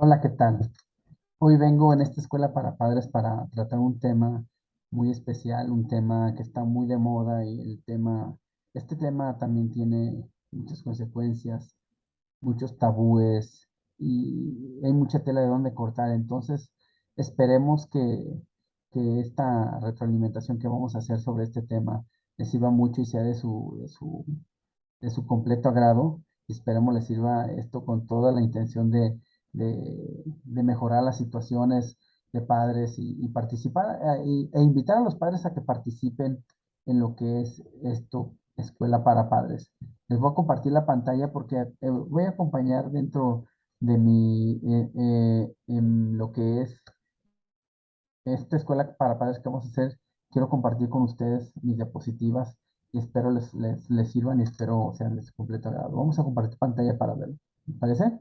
Hola, ¿qué tal? Hoy vengo en esta escuela para padres para tratar un tema muy especial, un tema que está muy de moda y este tema también tiene muchas consecuencias, muchos tabúes y hay mucha tela de dónde cortar. Entonces, esperemos que esta retroalimentación que vamos a hacer sobre este tema les sirva mucho y sea de su completo agrado. Y esperemos les sirva esto con toda la intención de mejorar las situaciones de padres y participar e invitar a los padres a que participen en lo que es esto, escuela para padres. Les voy a compartir la pantalla porque voy a acompañar dentro de en lo que es esta escuela para padres que vamos a hacer. Quiero compartir con ustedes mis diapositivas y espero les sirvan y espero sean de su completo agrado. Vamos a compartir pantalla para verlo. ¿Me parece?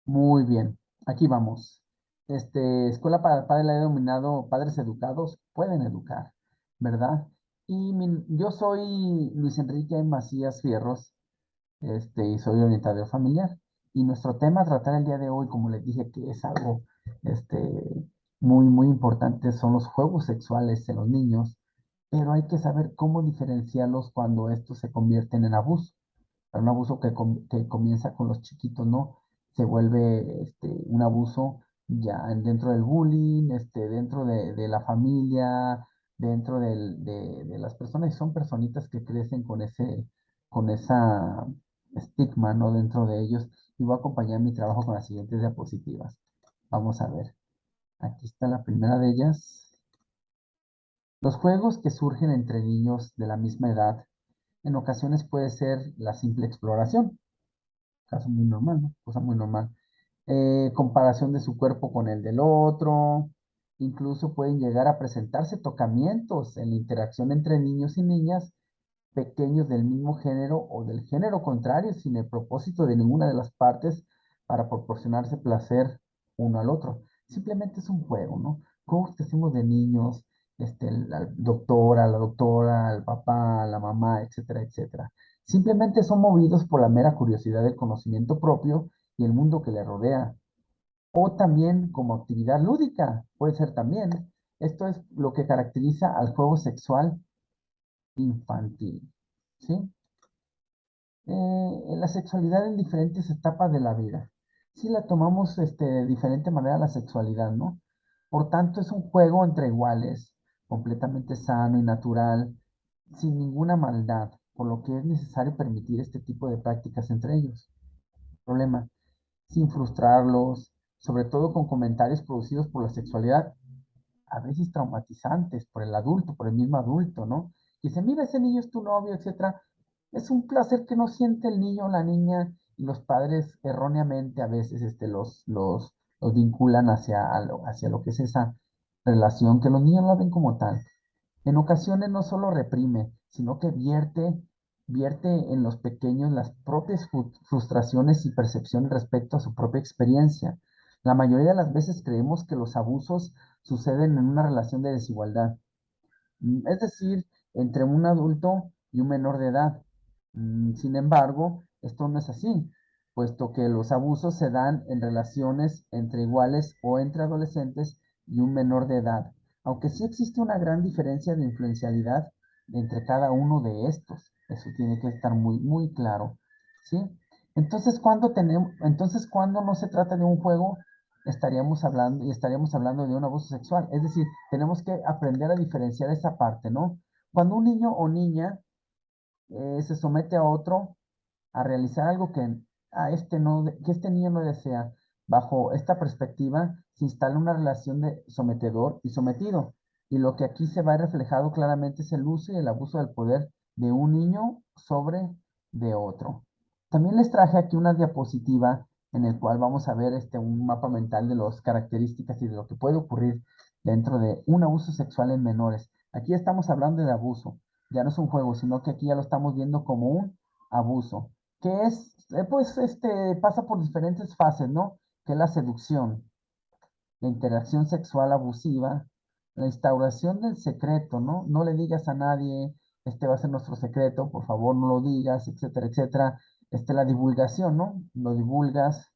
Muy bien. Aquí vamos. Escuela para padres la he denominado Padres Educados Pueden Educar, ¿verdad? Yo soy Luis Enrique Macías Fierros, y soy orientador familiar. Y nuestro tema a tratar el día de hoy, como les dije, que es algo este, muy importante, son los juegos sexuales en los niños, pero hay que saber cómo diferenciarlos cuando estos se convierten en abuso. Para un abuso que comienza con los chiquitos, ¿no? Se vuelve un abuso ya dentro del bullying, dentro de la familia, dentro de las personas, y son personitas que crecen con esa estigma, ¿no? Dentro de ellos. Y voy a acompañar mi trabajo con las siguientes diapositivas. Vamos a ver. Aquí está la primera de ellas. Los juegos que surgen entre niños de la misma edad en ocasiones puede ser la simple exploración, caso muy normal, ¿no? Cosa muy normal. Comparación de su cuerpo con el del otro, incluso pueden llegar a presentarse tocamientos en la interacción entre niños y niñas pequeños del mismo género o del género contrario, sin el propósito de ninguna de las partes para proporcionarse placer uno al otro. Simplemente es un juego, ¿no? Juegos que hacemos de niños, la doctora, el papá, la mamá, etcétera, etcétera. Simplemente son movidos por la mera curiosidad del conocimiento propio y el mundo que le rodea. O también como actividad lúdica, puede ser también. Esto es lo que caracteriza al juego sexual infantil, ¿sí? La sexualidad en diferentes etapas de la vida. Si la tomamos de diferente manera la sexualidad, ¿no? Por tanto, es un juego entre iguales, completamente sano y natural, sin ninguna maldad, por lo que es necesario permitir este tipo de prácticas entre ellos. Problema, sin frustrarlos, sobre todo con comentarios producidos por la sexualidad, a veces traumatizantes por el adulto, por el mismo adulto, ¿no? Que dice, mira, ese niño es tu novio, etcétera. Es un placer que no siente el niño o la niña y los padres erróneamente a veces los vinculan hacia lo que es esa relación, que los niños la ven como tal. En ocasiones no solo reprime, sino que vierte en los pequeños las propias frustraciones y percepciones respecto a su propia experiencia. La mayoría de las veces creemos que los abusos suceden en una relación de desigualdad, es decir, entre un adulto y un menor de edad. Sin embargo, esto no es así, puesto que los abusos se dan en relaciones entre iguales o entre adolescentes y un menor de edad, aunque sí existe una gran diferencia de influencialidad entre cada uno de estos. Eso tiene que estar muy claro, ¿sí? Entonces, cuando no se trata de un juego, estaríamos hablando de un abuso sexual. Es decir, tenemos que aprender a diferenciar esa parte, ¿no? Cuando un niño o niña se somete a otro a realizar algo que este niño no desea, bajo esta perspectiva se instala una relación de sometedor y sometido. Y lo que aquí se va reflejado claramente es el uso y el abuso del poder de un niño sobre de otro. También les traje aquí una diapositiva en el cual vamos a ver un mapa mental de las características y de lo que puede ocurrir dentro de un abuso sexual en menores. Aquí estamos hablando de abuso, ya no es un juego, sino que aquí ya lo estamos viendo como un abuso, que es, pues, pasa por diferentes fases, ¿no? Que es la seducción, la interacción sexual abusiva, la instauración del secreto, ¿no? No le digas a nadie, este va a ser nuestro secreto, por favor no lo digas, etcétera, etcétera. La divulgación, ¿no? Lo divulgas,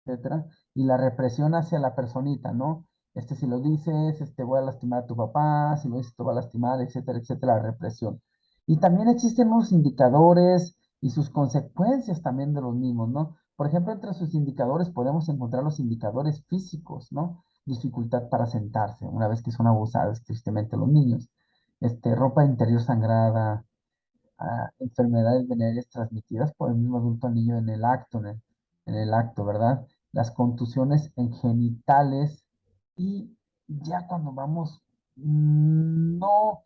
etcétera, y la represión hacia la personita, ¿no? Si lo dices, voy a lastimar a tu papá, si lo dices, te va a lastimar, etcétera, etcétera, la represión. Y también existen unos indicadores y sus consecuencias también de los mismos, ¿no? Por ejemplo, entre sus indicadores podemos encontrar los indicadores físicos, ¿no? Dificultad para sentarse, una vez que son abusados, tristemente, los niños. Ropa interior sangrada, enfermedades venéreas transmitidas por el mismo adulto al niño en el acto, ¿verdad? Las contusiones en genitales y ya cuando vamos, no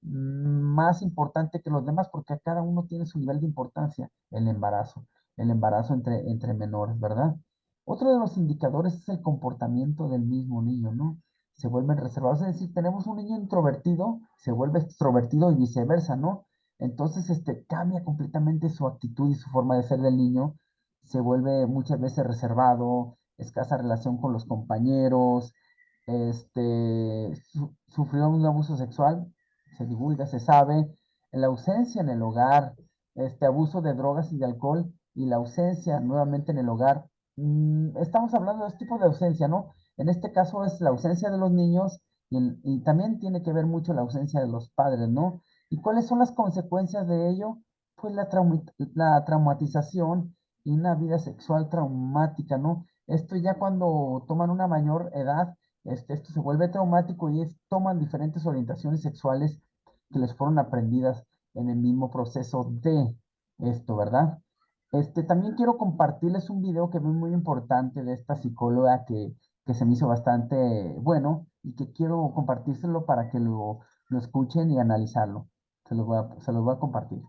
más importante que los demás, porque a cada uno tiene su nivel de importancia, el embarazo entre menores, ¿verdad? Otro de los indicadores es el comportamiento del mismo niño, ¿no? Se vuelven reservados, es decir, tenemos un niño introvertido, se vuelve extrovertido y viceversa, ¿no? Entonces, cambia completamente su actitud y su forma de ser del niño, se vuelve muchas veces reservado, escasa relación con los compañeros, sufrió un abuso sexual, se divulga, se sabe, la ausencia en el hogar, abuso de drogas y de alcohol y la ausencia nuevamente en el hogar. Estamos hablando de este tipo de ausencia, ¿no? En este caso es la ausencia de los niños y también tiene que ver mucho la ausencia de los padres, ¿no? ¿Y cuáles son las consecuencias de ello? Pues la traumatización y una vida sexual traumática, ¿no? Esto ya cuando toman una mayor edad, esto se vuelve traumático y toman diferentes orientaciones sexuales que les fueron aprendidas en el mismo proceso de esto, ¿verdad? También quiero compartirles un video que vi muy importante de esta psicóloga que se me hizo bastante bueno y que quiero compartírselo para que lo escuchen y analizarlo. Se los voy a compartir.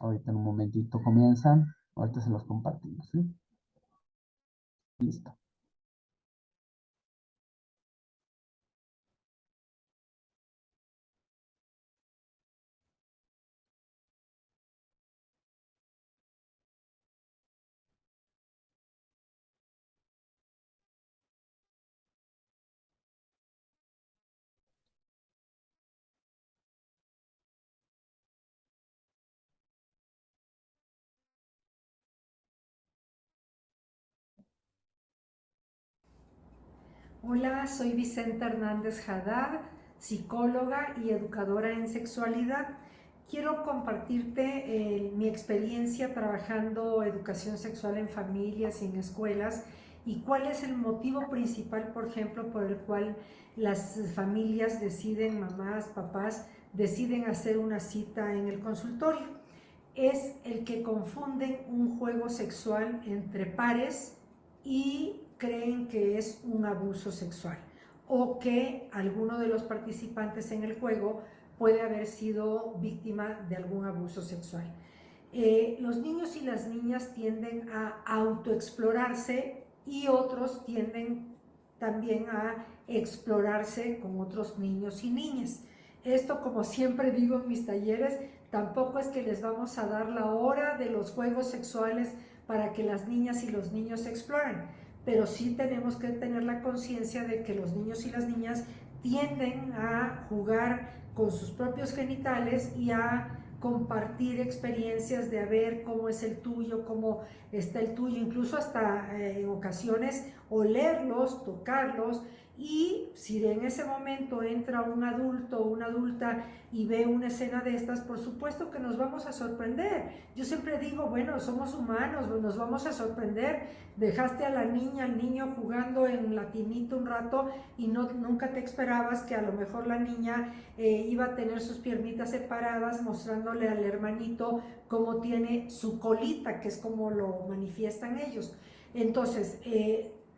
Ahorita en un momentito comienzan. Ahorita se los compartimos, ¿sí? Listo. Hola, soy Vicenta Hernández Haddad, psicóloga y educadora en sexualidad. Quiero compartirte mi experiencia trabajando educación sexual en familias y en escuelas y cuál es el motivo principal, por ejemplo, por el cual las familias deciden, mamás, papás, deciden hacer una cita en el consultorio. Es el que confunden un juego sexual entre pares y creen que es un abuso sexual o que alguno de los participantes en el juego puede haber sido víctima de algún abuso sexual. Los niños y las niñas tienden a autoexplorarse y otros tienden también a explorarse con otros niños y niñas. Esto, como siempre digo en mis talleres, tampoco es que les vamos a dar la hora de los juegos sexuales para que las niñas y los niños se exploren, pero sí tenemos que tener la conciencia de que los niños y las niñas tienden a jugar con sus propios genitales y a compartir experiencias de a ver cómo es el tuyo, cómo está el tuyo, incluso hasta en ocasiones olerlos, tocarlos. Y si en ese momento entra un adulto o una adulta y ve una escena de estas, por supuesto que nos vamos a sorprender. Yo siempre digo, bueno, somos humanos, nos vamos a sorprender. Dejaste a la niña, al niño jugando en la tinita un rato y nunca te esperabas que a lo mejor la niña iba a tener sus piernitas separadas, mostrándole al hermanito cómo tiene su colita, que es como lo manifiestan ellos. Entonces,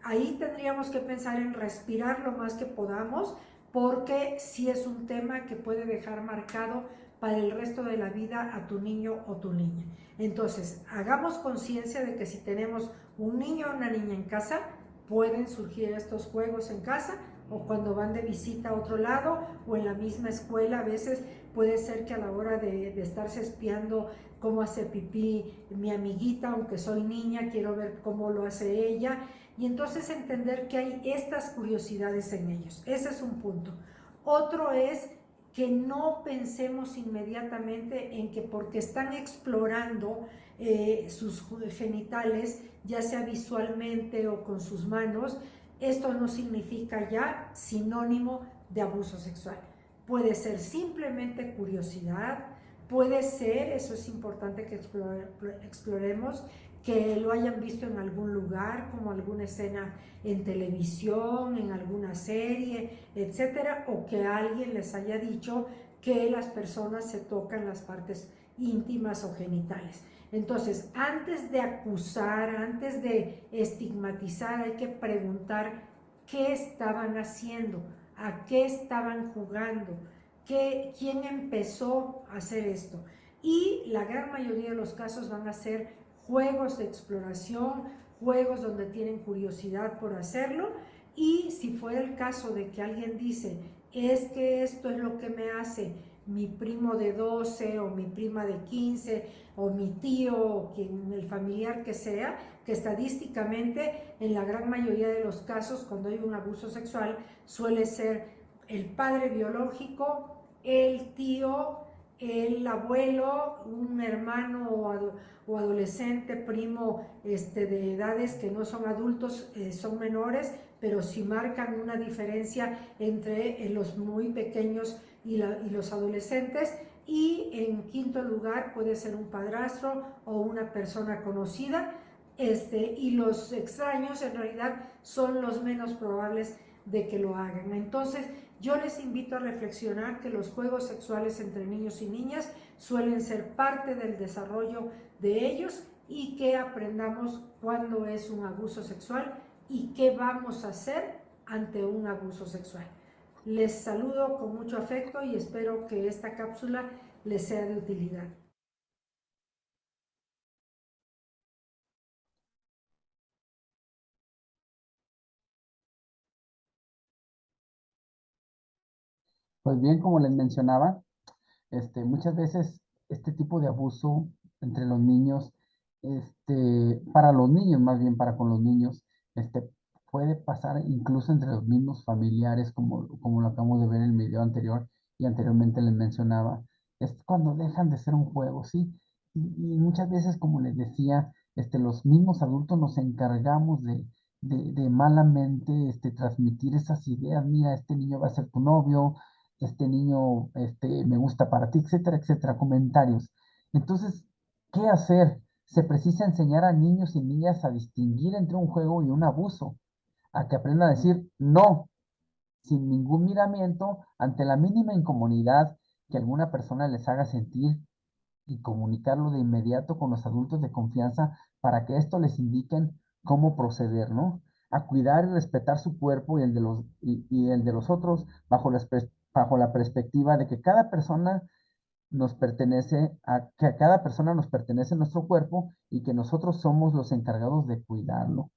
ahí tendríamos que pensar en respirar lo más que podamos, porque sí es un tema que puede dejar marcado para el resto de la vida a tu niño o tu niña. Entonces, hagamos conciencia de que si tenemos un niño o una niña en casa, pueden surgir estos juegos en casa o cuando van de visita a otro lado o en la misma escuela. A veces puede ser que a la hora de estarse espiando cómo hace pipí mi amiguita, aunque soy niña, quiero ver cómo lo hace ella. Y entonces entender que hay estas curiosidades en ellos. Ese es un punto. Otro es que no pensemos inmediatamente en que porque están explorando sus genitales, ya sea visualmente o con sus manos, esto no significa ya sinónimo de abuso sexual. Puede ser simplemente curiosidad, puede ser, eso es importante que exploremos, que lo hayan visto en algún lugar, como alguna escena en televisión, en alguna serie, etcétera, o que alguien les haya dicho que las personas se tocan las partes íntimas o genitales. Entonces, antes de acusar, antes de estigmatizar, hay que preguntar qué estaban haciendo, a qué estaban jugando, quién empezó a hacer esto. Y la gran mayoría de los casos van a ser juegos de exploración, juegos donde tienen curiosidad por hacerlo. Y si fuera el caso de que alguien dice, es que esto es lo que me hace mi primo de 12 o mi prima de 15 o mi tío o quien, el familiar que sea, que estadísticamente en la gran mayoría de los casos cuando hay un abuso sexual suele ser el padre biológico, el tío, el abuelo, un hermano o adolescente, primo de edades que no son adultos, son menores, pero sí marcan una diferencia entre los muy pequeños y los adolescentes. Y en quinto lugar puede ser un padrastro o una persona conocida, y los extraños en realidad son los menos probables de que lo hagan. Entonces yo les invito a reflexionar que los juegos sexuales entre niños y niñas suelen ser parte del desarrollo de ellos y que aprendamos cuándo es un abuso sexual y qué vamos a hacer ante un abuso sexual. Les saludo con mucho afecto y espero que esta cápsula les sea de utilidad. Pues bien, como les mencionaba, muchas veces este tipo de abuso entre los niños, para los niños, más bien para con los niños, puede pasar incluso entre los mismos familiares, como lo acabamos de ver en el video anterior y anteriormente les mencionaba. Es cuando dejan de ser un juego, ¿sí? Y muchas veces, como les decía, los mismos adultos nos encargamos de malamente transmitir esas ideas. Mira, este niño va a ser tu novio, este niño, me gusta para ti, etcétera, etcétera, comentarios. Entonces, ¿qué hacer? Se precisa enseñar a niños y niñas a distinguir entre un juego y un abuso, a que aprendan a decir no, sin ningún miramiento, ante la mínima incomodidad que alguna persona les haga sentir y comunicarlo de inmediato con los adultos de confianza para que esto les indiquen cómo proceder, ¿no? A cuidar y respetar su cuerpo y el de los otros bajo la perspectiva de que cada persona que a cada persona nos pertenece nuestro cuerpo y que nosotros somos los encargados de cuidarlo.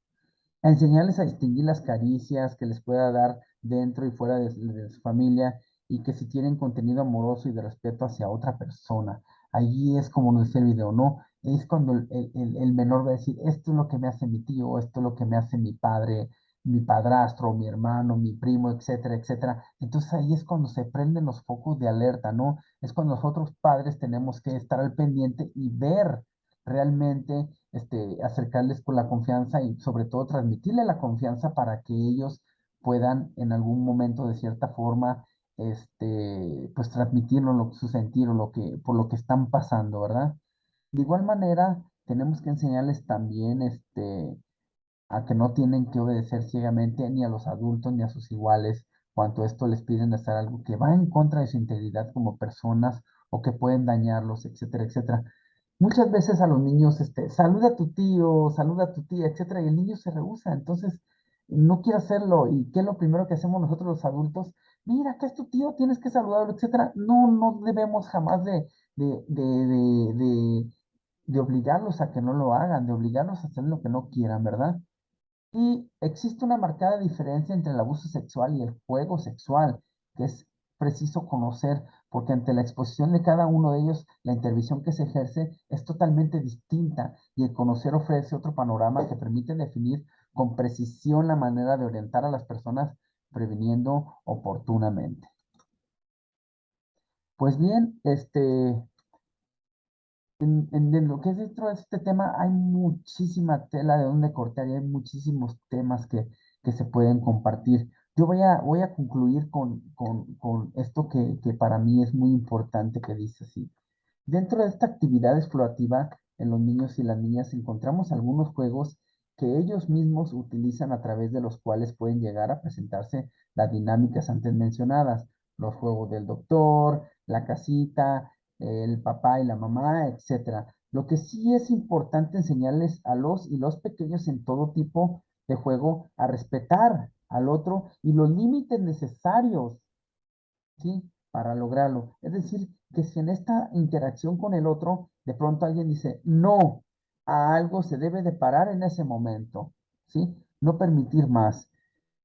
A enseñarles a distinguir las caricias que les pueda dar dentro y fuera de su familia y que si tienen contenido amoroso y de respeto hacia otra persona. Allí es como nos decía el video, ¿no? Es cuando el menor va a decir, esto es lo que me hace mi tío, esto es lo que me hace mi padre, mi padrastro, mi hermano, mi primo, etcétera, etcétera. Entonces ahí es cuando se prenden los focos de alerta, ¿no? Es cuando nosotros padres tenemos que estar al pendiente y ver realmente, acercarles con la confianza y sobre todo transmitirle la confianza para que ellos puedan en algún momento de cierta forma, pues transmitirnos su sentir o por lo que están pasando, ¿verdad? De igual manera, tenemos que enseñarles también, a que no tienen que obedecer ciegamente ni a los adultos ni a sus iguales, cuanto esto les piden hacer algo que va en contra de su integridad como personas o que pueden dañarlos, etcétera, etcétera. Muchas veces a los niños, saluda a tu tío, saluda a tu tía, etcétera, y el niño se rehúsa, entonces no quiere hacerlo. ¿Y qué es lo primero que hacemos nosotros los adultos? Mira, que es tu tío, tienes que saludarlo, etcétera. No, no debemos jamás de, de, de, de, de obligarlos a que no lo hagan, de obligarlos a hacer lo que no quieran, ¿verdad? Y existe una marcada diferencia entre el abuso sexual y el juego sexual, que es preciso conocer, porque ante la exposición de cada uno de ellos, la intervención que se ejerce es totalmente distinta y el conocer ofrece otro panorama que permite definir con precisión la manera de orientar a las personas previniendo oportunamente. Pues bien, en lo que es dentro de este tema hay muchísima tela de donde cortar y hay muchísimos temas que se pueden compartir. Yo voy a concluir con esto que para mí es muy importante que dice así. Dentro de esta actividad explorativa en los niños y las niñas encontramos algunos juegos que ellos mismos utilizan a través de los cuales pueden llegar a presentarse las dinámicas antes mencionadas, los juegos del doctor, la casita, el papá y la mamá, etcétera. Lo que sí es importante enseñarles a los y los pequeños en todo tipo de juego a respetar al otro y los límites necesarios, ¿sí? Para lograrlo. Es decir, que si en esta interacción con el otro, de pronto alguien dice no a algo, se debe de parar en ese momento, ¿sí? No permitir más.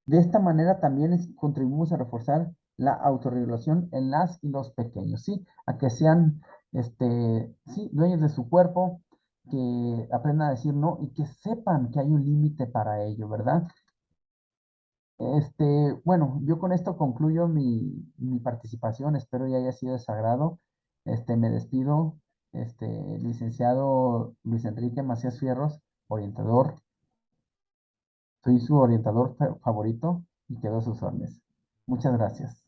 De esta manera también contribuimos a reforzar la autorregulación en las y los pequeños, ¿sí? A que sean, sí, dueños de su cuerpo, que aprendan a decir no y que sepan que hay un límite para ello, ¿verdad? Bueno, yo con esto concluyo mi participación. Espero ya haya sido de su agrado. Me despido, licenciado Luis Enrique Macías Fierros, orientador. Soy su orientador favorito y quedo a sus órdenes. Muchas gracias.